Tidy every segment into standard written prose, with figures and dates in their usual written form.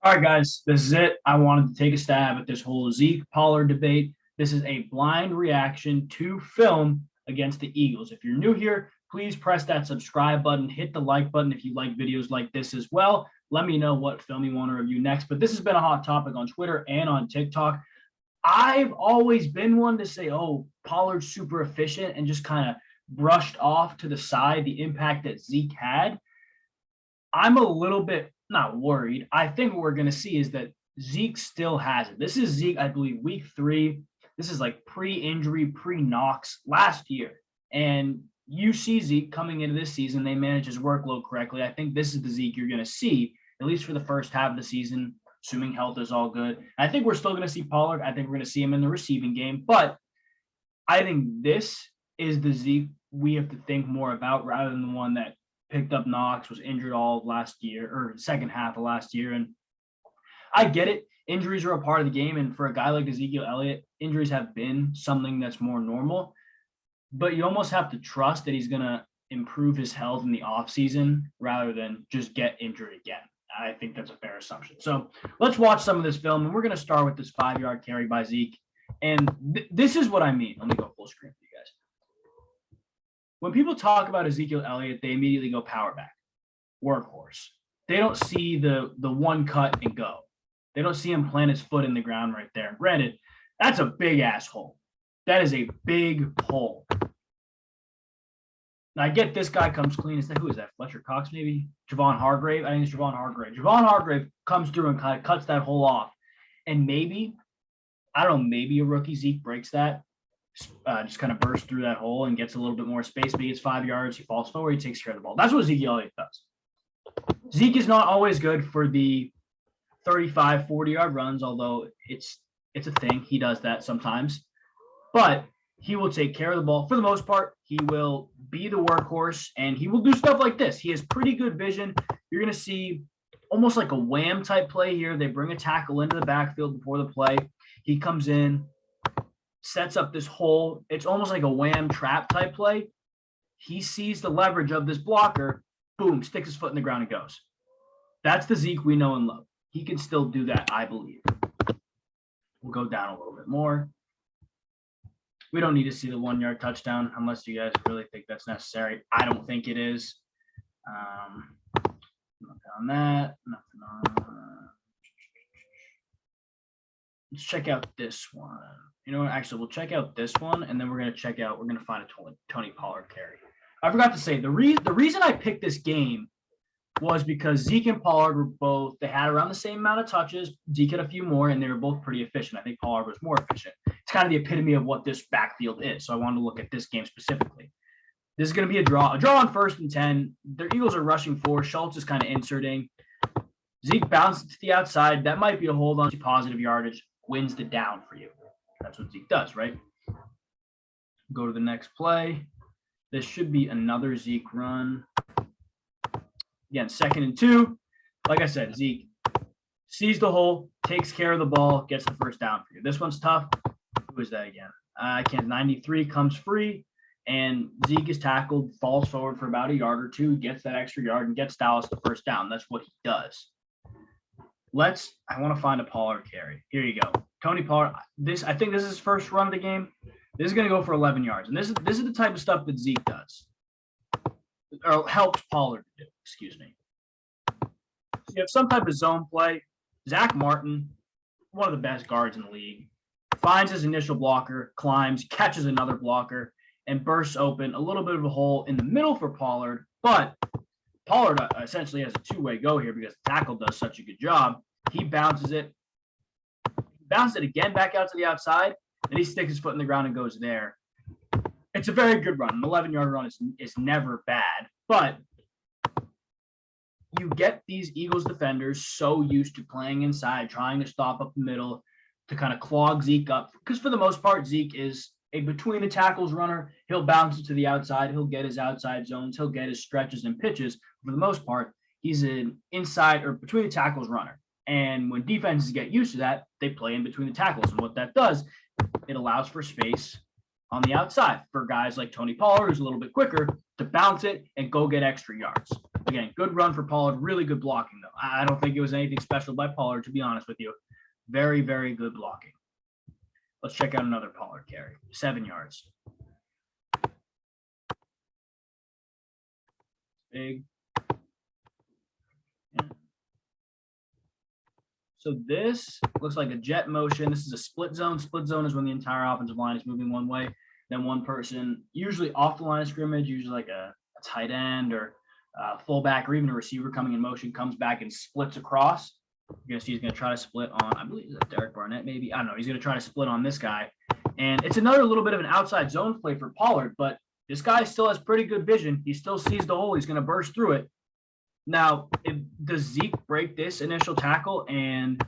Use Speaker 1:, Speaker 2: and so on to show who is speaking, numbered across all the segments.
Speaker 1: All right, guys, this is it. I wanted to take a stab at this whole Zeke Pollard debate. This is a blind reaction to film against the Eagles. If you're new here, please press that subscribe button, hit the like button if you like videos like this as well. Let me know what film you want to review next. But this has been a hot topic on Twitter and on TikTok. I've always been one to say, oh, Pollard's super efficient and just kind of brushed off to the side the impact that Zeke had. I'm a little bit not worried. I think what we're going to see is that Zeke still has it. This is Zeke, I believe, week 3. This is like pre-injury, pre-Knox last year. And you see Zeke coming into this season. They manage his workload correctly. I think this is the Zeke you're going to see, at least for the first half of the season, assuming health is all good. I think we're still going to see Pollard. I think we're going to see him in the receiving game. But I think this is the Zeke we have to think more about rather than the one that picked up Knox, was injured all of last year or second half of last year. And I get it. Injuries are a part of the game. And for a guy like Ezekiel Elliott, injuries have been something that's more normal. But you almost have to trust that he's going to improve his health in the offseason rather than just get injured again. I think that's a fair assumption. So let's watch some of this film. And we're going to start with this 5-yard carry by Zeke. And this is what I mean. Let me go full screen for you guys. When people talk about Ezekiel Elliott, they immediately go power back, workhorse. They don't see the one cut and go. They don't see him plant his foot in the ground right there. Granted, that's a big ass hole. That is a big hole. Now I get this guy comes clean. Is that who is that? Fletcher Cox, maybe? Javon Hargrave? I think it's Javon Hargrave. Javon Hargrave comes through and kind of cuts that hole off. And maybe, I don't know, maybe a rookie Zeke breaks that. Just kind of bursts through that hole and gets a little bit more space, but he gets 5 yards. He falls forward. He takes care of the ball. That's what Ezekiel Elliott does. Zeke is not always good for the 35, 40-yard runs, although it's a thing. He does that sometimes. But he will take care of the ball. For the most part, he will be the workhorse, and he will do stuff like this. He has pretty good vision. You're going to see almost like a wham type play here. They bring a tackle into the backfield before the play. He comes in, sets up this hole. It's almost like a wham trap type play. He sees the leverage of this blocker, boom, sticks his foot in the ground and goes. That's the Zeke we know and love. He can still do that, I believe. We'll go down a little bit more. We don't need to see the 1-yard touchdown unless you guys really think that's necessary. I don't think it is. Nothing on that. Nothing on. Let's check out this one. You know what? Actually, we'll check out this one, and then we're going to find a Tony Pollard carry. I forgot to say, the reason I picked this game was because Zeke and Pollard were both, they had around the same amount of touches. Zeke had a few more, and they were both pretty efficient. I think Pollard was more efficient. It's kind of the epitome of what this backfield is, so I wanted to look at this game specifically. This is going to be a draw on 1st and 10. Their Eagles are rushing 4. Schultz is kind of inserting. Zeke bounces to the outside. That might be a hold on to positive yardage. Wins the down for you. That's what Zeke does, right? Go to the next play. This should be another Zeke run. Again, 2nd and 2. Like I said, Zeke sees the hole, takes care of the ball, gets the first down for you. This one's tough. Who is that again? I can't. 93 comes free, and Zeke is tackled, falls forward for about a yard or two, gets that extra yard, and gets Dallas the first down. That's what he does. I want to find a Pollard carry. Here you go. Tony Pollard. I think this is his first run of the game. This is going to go for 11 yards. And this is the type of stuff that Zeke does. Or helps Pollard to do, excuse me. So you have some type of zone play. Zach Martin, one of the best guards in the league, finds his initial blocker, climbs, catches another blocker, and bursts open a little bit of a hole in the middle for Pollard. But Pollard essentially has a two-way go here because the tackle does such a good job. He bounces it again back out to the outside, and he sticks his foot in the ground and goes there. It's a very good run. An 11-yard run is never bad, but you get these Eagles defenders so used to playing inside, trying to stop up the middle to kind of clog Zeke up. Because for the most part, Zeke is a between the tackles runner. He'll bounce it to the outside. He'll get his outside zones. He'll get his stretches and pitches. For the most part, he's an inside or between the tackles runner. And when defenses get used to that, they play in between the tackles. And what that does, it allows for space on the outside for guys like Tony Pollard, who's a little bit quicker, to bounce it and go get extra yards. Again, good run for Pollard. Really good blocking, though. I don't think it was anything special by Pollard, to be honest with you. Very, very good blocking. Let's check out another Pollard carry. 7 yards. Big. Yeah. So this looks like a jet motion. This is a split zone. Split zone is when the entire offensive line is moving one way. Then one person, usually off the line of scrimmage, usually like a tight end or a fullback or even a receiver coming in motion, comes back and splits across. You're going to see he's going to try to split on, I believe, is that Derek Barnett maybe? I don't know. He's going to try to split on this guy. And it's another little bit of an outside zone play for Pollard, but this guy still has pretty good vision. He still sees the hole. He's going to burst through it. Now, does Zeke break this initial tackle and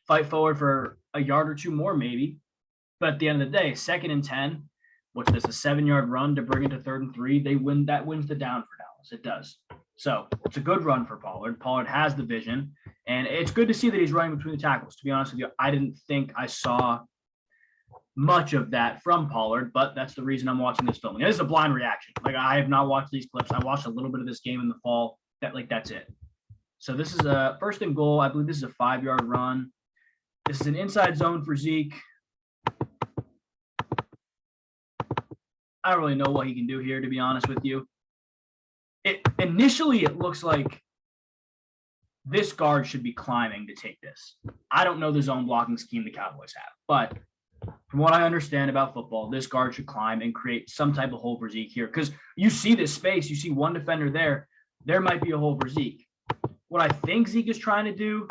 Speaker 1: fight forward for a yard or two more? Maybe. But at the end of the day, 2nd and 10, what's this, a 7-yard run to bring it to 3rd and 3? They win. That wins the down for Dallas. It does. So it's a good run for Pollard. Pollard has the vision, and it's good to see that he's running between the tackles. To be honest with you, I didn't think I saw much of that from Pollard, but that's the reason I'm watching this film. This is a blind reaction. Like, I have not watched these clips. I watched a little bit of this game in the fall. That's it. So this is a 1st and goal. I believe this is a 5-yard run. This is an inside zone for Zeke. I don't really know what he can do here, to be honest with you. Initially, it looks like this guard should be climbing to take this. I don't know the zone blocking scheme the Cowboys have, but from what I understand about football, this guard should climb and create some type of hole for Zeke here, because you see this space, you see one defender there. There might be a hole for Zeke. What I think Zeke is trying to do,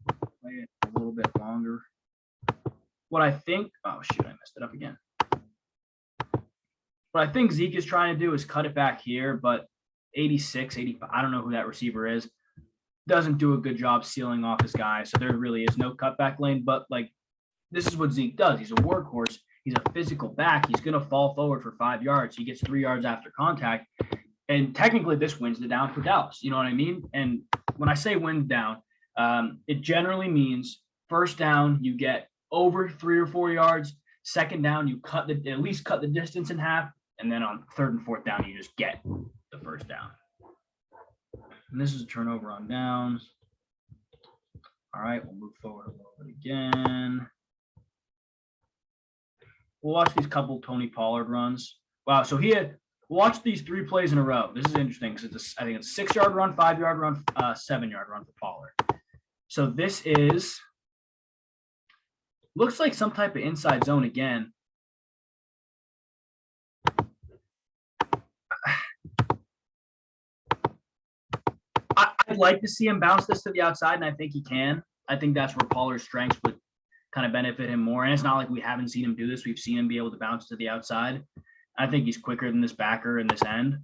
Speaker 1: play it a little bit longer. What I think, oh shoot, I messed it up again. What I think Zeke is trying to do is cut it back here, but 86, 85, I don't know who that receiver is, doesn't do a good job sealing off his guy, so there really is no cutback lane, but like, this is what Zeke does. He's a workhorse. He's a physical back. He's going to fall forward for 5 yards. He gets 3 yards after contact, and technically this wins the down for Dallas. You know what I mean? And when I say wins down, it generally means 1st down, you get over 3 or 4 yards. 2nd down, you at least cut the distance in half. And then on 3rd and 4th down, you just get the 1st down. And this is a turnover on downs. All right, we'll move forward a little bit again. We'll watch these couple Tony Pollard runs. Wow, so watch these 3 plays in a row. This is interesting because I think it's a 6-yard run, 5-yard run, 7-yard run for Pollard. So this looks like some type of inside zone again. I'd like to see him bounce this to the outside, and I think he can. I think that's where Pollard's strengths would kind of benefit him more. And it's not like we haven't seen him do this. We've seen him be able to bounce to the outside. I think he's quicker than this backer in this end.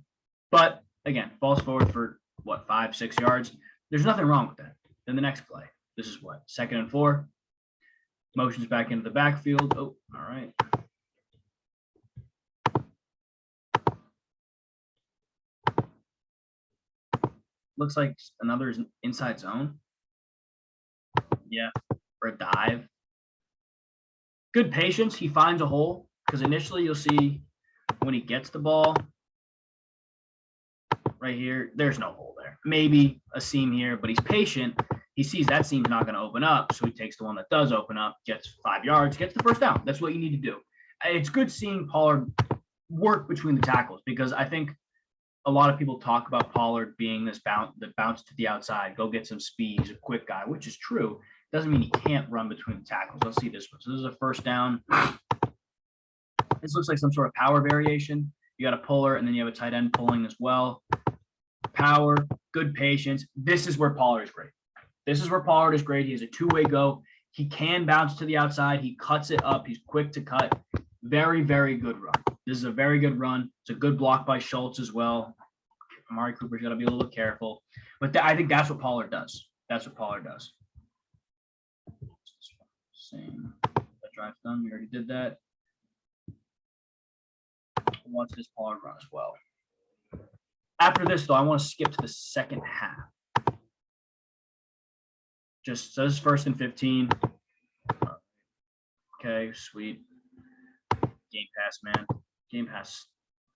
Speaker 1: But again, falls forward for 5, 6 yards. There's nothing wrong with that. Then the next play. This is 2nd and 4. Motions back into the backfield. Oh, all right. Looks like another inside zone. Yeah, for a dive. Good patience. He finds a hole, because initially you'll see when he gets the ball right here, there's no hole there. Maybe a seam here, but he's patient. He sees that seam's not going to open up, so he takes the one that does open up, gets 5 yards, gets the 1st down. That's what you need to do. It's good seeing Pollard work between the tackles, because I think a lot of people talk about Pollard being this bounce to the outside, go get some speed, he's a quick guy, which is true. Doesn't mean he can't run between the tackles. Let's see this one. So this is a 1st down. This looks like some sort of power variation. You got a puller, and then you have a tight end pulling as well. Power, good patience. This is where Pollard is great. This is where Pollard is great. He has a 2-way go. He can bounce to the outside. He cuts it up. He's quick to cut. Very, very good run. This is a very good run. It's a good block by Schultz as well. Amari Cooper's got to be a little careful. But I think that's what Pollard does. That's what Pollard does. Same. That drive's done. We already did that. Watch this Pollard run as well. After this, though, I want to skip to the 2nd half. Just so this is 1st and 15. Okay, sweet. Game pass, man. Game pass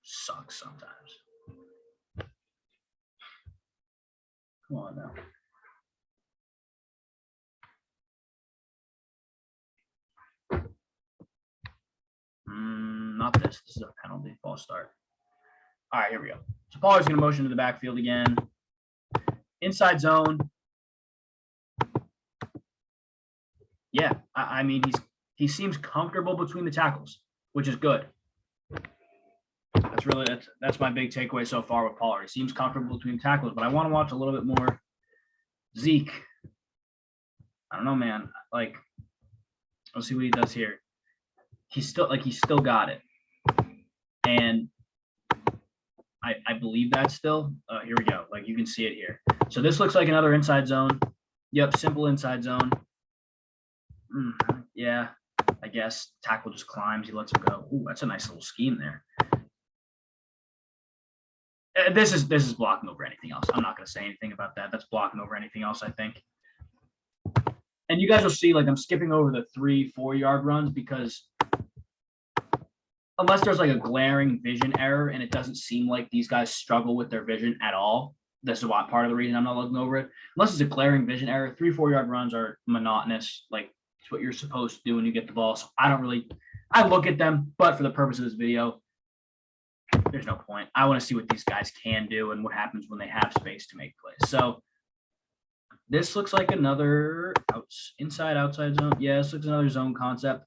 Speaker 1: sucks sometimes. Come on now. Not this. This is a penalty. False start. All right, here we go. So Pollard's going to motion to the backfield again. Inside zone. Yeah, I mean, he seems comfortable between the tackles, which is good. That's my big takeaway so far with Pollard. He seems comfortable between tackles, but I want to watch a little bit more Zeke. I don't know, man. Like, let's see what he does here. He's still got it, and I believe that still. Here we go. Like, you can see it here. So this looks like another inside zone. Yep, simple inside zone. Yeah, I guess tackle just climbs. He lets him go. Ooh, that's a nice little scheme there. This is blocking over anything else. I'm not going to say anything about that. That's blocking over anything else, I think. And you guys will see, like, I'm skipping over the 3-4 yard runs because unless there's like a glaring vision error and it doesn't seem like these guys struggle with their vision at all. This is part of the reason I'm not looking over it. Unless it's a glaring vision error, 3-4 yard runs are monotonous. Like, it's what you're supposed to do when you get the ball. So I look at them, but for the purpose of this video, there's no point. I want to see what these guys can do and what happens when they have space to make plays. So this looks like another outside zone. Yeah, this looks another zone concept.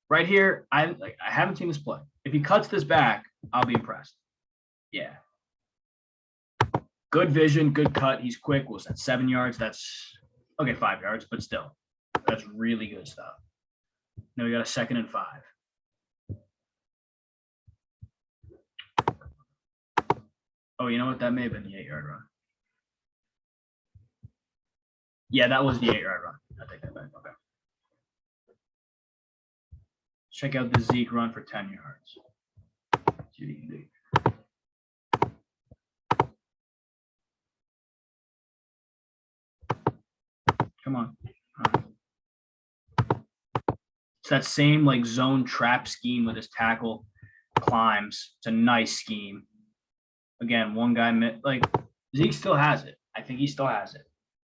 Speaker 1: Right here, I haven't seen this play. If he cuts this back, I'll be impressed. Yeah. Good vision, good cut. He's quick. What was that, 7 yards? That's okay, 5 yards, but still. That's really good stuff. Now we got a 2nd and 5. Oh, you know what? That may have been the 8 yard run. Yeah, that was the 8 yard run. I'll take that back. Okay. Check out the Zeke run for 10 yards. See what he can do. Come on. It's that same like zone trap scheme with his tackle climbs. It's a nice scheme. Again, one guy like Zeke still has it. I think he still has it.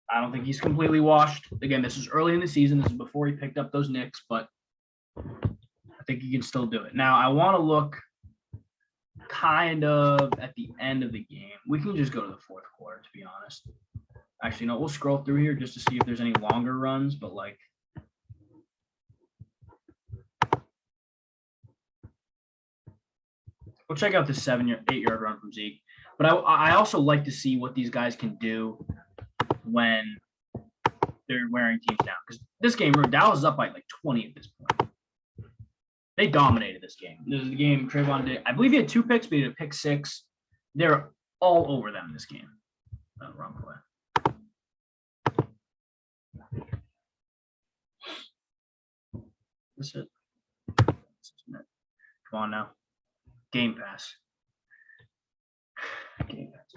Speaker 1: I don't think he's completely washed. Again, this is early in the season. This is before he picked up those nicks, but I think he can still do it. Now, I want to look kind of at the end of the game. We can just go to the 4th quarter, to be honest. Actually, no, we'll scroll through here just to see if there's any longer runs, but like we'll check out this 8 yard run from Zeke. But I also like to see what these guys can do when they're wearing teams down. Because this game, Dallas is up by like 20 at this point. They dominated this game. This is the game Trayvon did. I believe he had 2 picks, but he had a pick 6. They're all over them in this game. Wrong play. That's it. Come on now. Game Pass. Game Pass.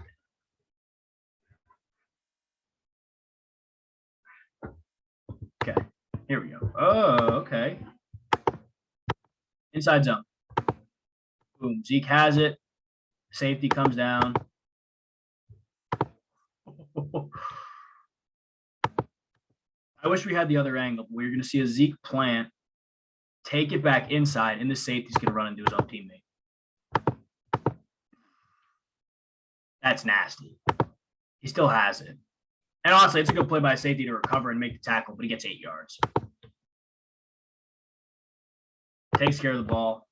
Speaker 1: Okay. Here we go. Oh, okay. Inside zone. Boom. Zeke has it. Safety comes down. I wish we had the other angle. We're going to see a Zeke plant, take it back inside, and the safety's going to run into his own teammate. That's nasty. He still has it. And honestly, it's a good play by a safety to recover and make the tackle, but he gets 8 yards. Takes care of the ball.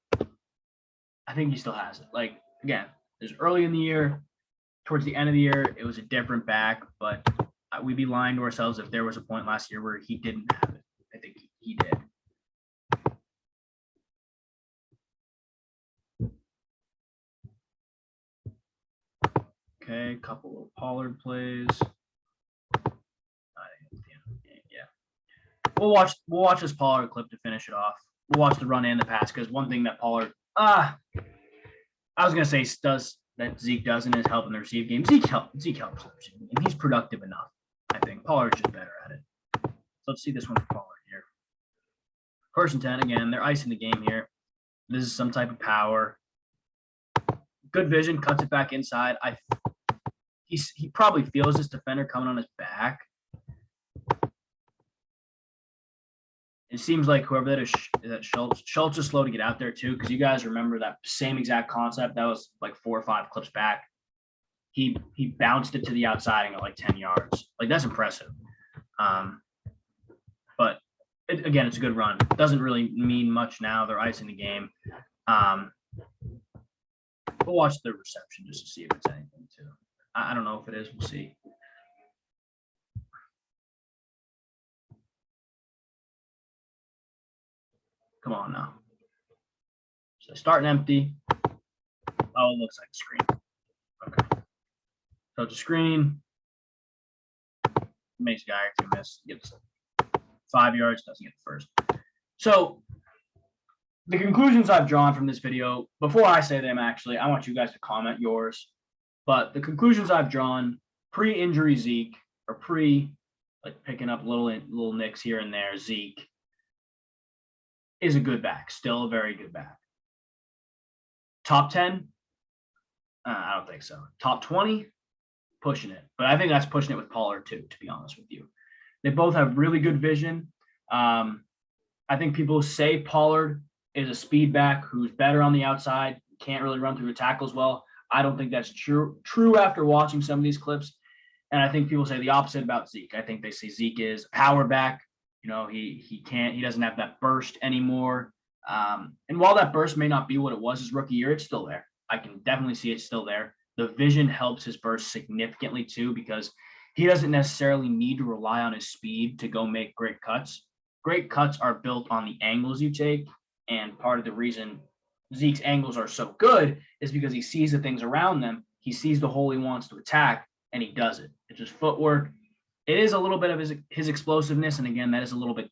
Speaker 1: I think he still has it. Like, again, it's early in the year. Towards the end of the year, it was a different back, but we'd be lying to ourselves if there was a point last year where he didn't have it. I think he did. Okay, couple of Pollard plays. Yeah. We'll watch this Pollard clip to finish it off. We'll watch the run and the pass because one thing that Pollard I was gonna say does that Zeke doesn't is helping the receive game. Zeke helps the receive game. He's productive enough. I think Pollard's just better at it. So let's see this one for Pollard here. 1st and 10 again. They're icing the game here. This is some type of power. Good vision, cuts it back inside. he probably feels this defender coming on his back. It seems like whoever that is Schultz is slow to get out there too, because you guys remember that same exact concept that was like 4 or 5 clips back. He bounced it to the outside and got like 10 yards. Like, that's impressive. But again, it's a good run. Doesn't really mean much now. They're icing the game. We'll watch the reception just to see if it's anything too. I don't know if it is. We'll see. Come on now. So starting empty. Oh, it looks like a screen. Okay. So it's a screen. Makes guy or 2 miss. Gets 5 yards. Doesn't get the first. So the conclusions I've drawn from this video, before I say them, actually, I want you guys to comment yours. But the conclusions I've drawn pre-injury Zeke, or like picking up little nicks here and there, Zeke is a good back, still a very good back. Top 10? I don't think so. Top 20? Pushing it. But I think that's pushing it with Pollard too, to be honest with you. They both have really good vision. I think people say Pollard is a speed back who's better on the outside, can't really run through the tackles well. I don't think that's true after watching some of these clips. And I think people say the opposite about Zeke. I think they say Zeke is a power back. You know, he doesn't have that burst anymore. And while that burst may not be what it was his rookie year, it's still there. I can definitely see it's still there. The vision helps his burst significantly too, because he doesn't necessarily need to rely on his speed to go make great cuts. Great cuts are built on the angles you take. And part of the reason Zeke's angles are so good is because he sees the things around them. He sees the hole he wants to attack, and he does it. It's just footwork. It is a little bit of his explosiveness, and again, that is a little bit.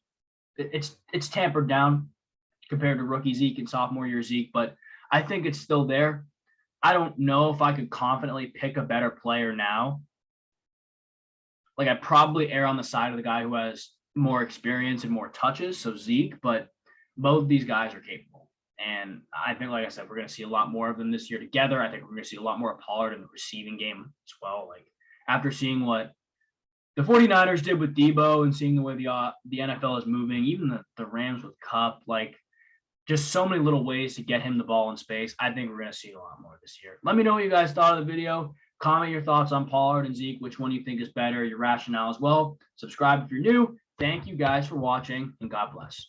Speaker 1: It's tampered down compared to rookie Zeke and sophomore year Zeke, but I think it's still there. I don't know if I could confidently pick a better player now. Like, I'd probably err on the side of the guy who has more experience and more touches, so Zeke, but both these guys are capable. And I think, like I said, we're going to see a lot more of them this year together. I think we're going to see a lot more of Pollard in the receiving game as well. Like, after seeing what the 49ers did with Debo and seeing the way the NFL is moving, even the Rams with Cup, like, just so many little ways to get him the ball in space. I think we're going to see a lot more this year. Let me know what you guys thought of the video. Comment your thoughts on Pollard and Zeke, which one you think is better, your rationale as well. Subscribe if you're new. Thank you guys for watching, and God bless.